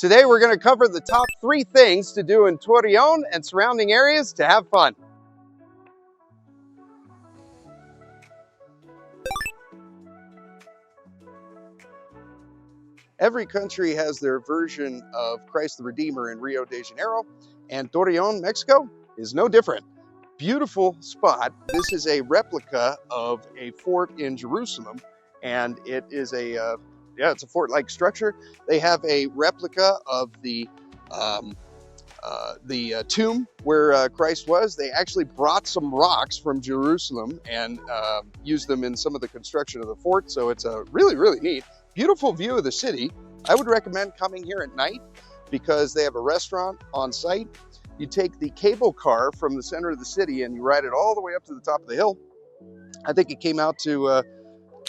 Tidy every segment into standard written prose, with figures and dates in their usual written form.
Today we're going to cover the top 3 things to do in Torreón and surrounding areas to have fun. Every country has their version of Christ the Redeemer in Rio de Janeiro, and Torreón, Mexico is no different. Beautiful spot. This is a replica of a fort in Jerusalem, and it is it's a fort-like structure. They have a replica of the tomb where Christ was. They actually brought some rocks from Jerusalem and used them in some of the construction of the fort, so it's a really neat. Beautiful view of the city. I would recommend coming here at night because they have a restaurant on site. You take the cable car from the center of the city and you ride it all the way up to the top of the hill. I think it came out to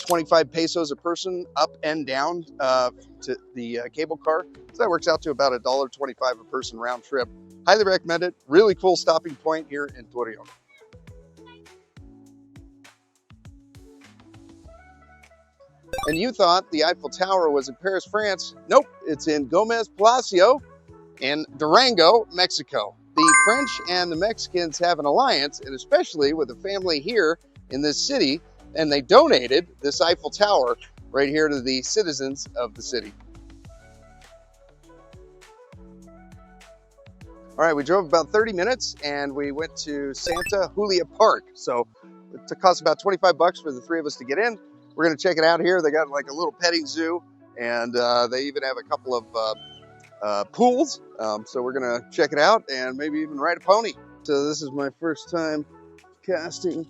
25 pesos a person up and down to the cable car. So that works out to about $1.25 a person round trip. Highly recommend it. Really cool stopping point here in Torreón. And you thought the Eiffel Tower was in Paris, France. Nope, it's in Gomez Palacio in Durango, Mexico. The French and the Mexicans have an alliance, and especially with a family here in this city, and they donated this Eiffel Tower right here to the citizens of the city. All right, we drove about 30 minutes and we went to Santa Julia Park. So it cost about 25 bucks for the 3 of us to get in. We're gonna check it out here. They got like a little petting zoo, and they even have a couple of pools. So we're gonna check it out and maybe even ride a pony. So this is my first time casting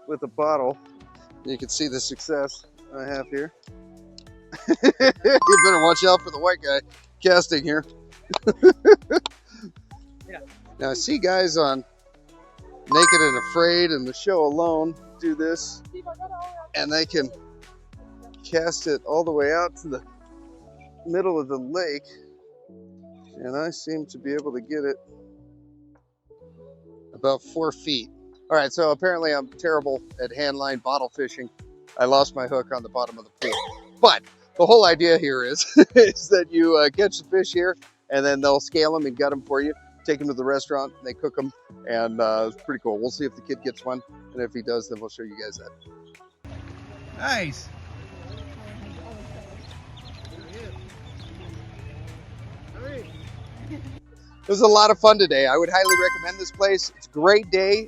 with a bottle. You can see the success I have here. You better watch out for the white guy casting here. Now I see guys on Naked and Afraid and the show Alone do this, and they can cast it all the way out to the middle of the lake, and I seem to be able to get it about 4 feet. All right, so apparently I'm terrible at handline bottle fishing. I lost my hook on the bottom of the pool. But the whole idea here is, is that you catch the fish here, and then they'll scale them and gut them for you, take them to the restaurant, they cook them, and it's pretty cool. We'll see if the kid gets one, and if he does, then we'll show you guys that. Nice. It was a lot of fun today. I would highly recommend this place. It's a great day,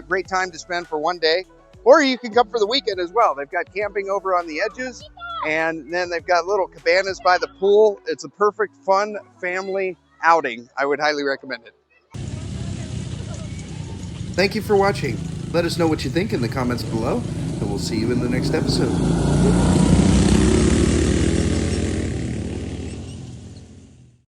great time to spend for one day, or you can come for the weekend as well. They've got camping over on the edges, and then they've got little cabanas by the pool. It's a perfect fun family outing. I would highly recommend it. Thank you for watching. Let us know what you think in the comments below, and we'll see you in the next episode.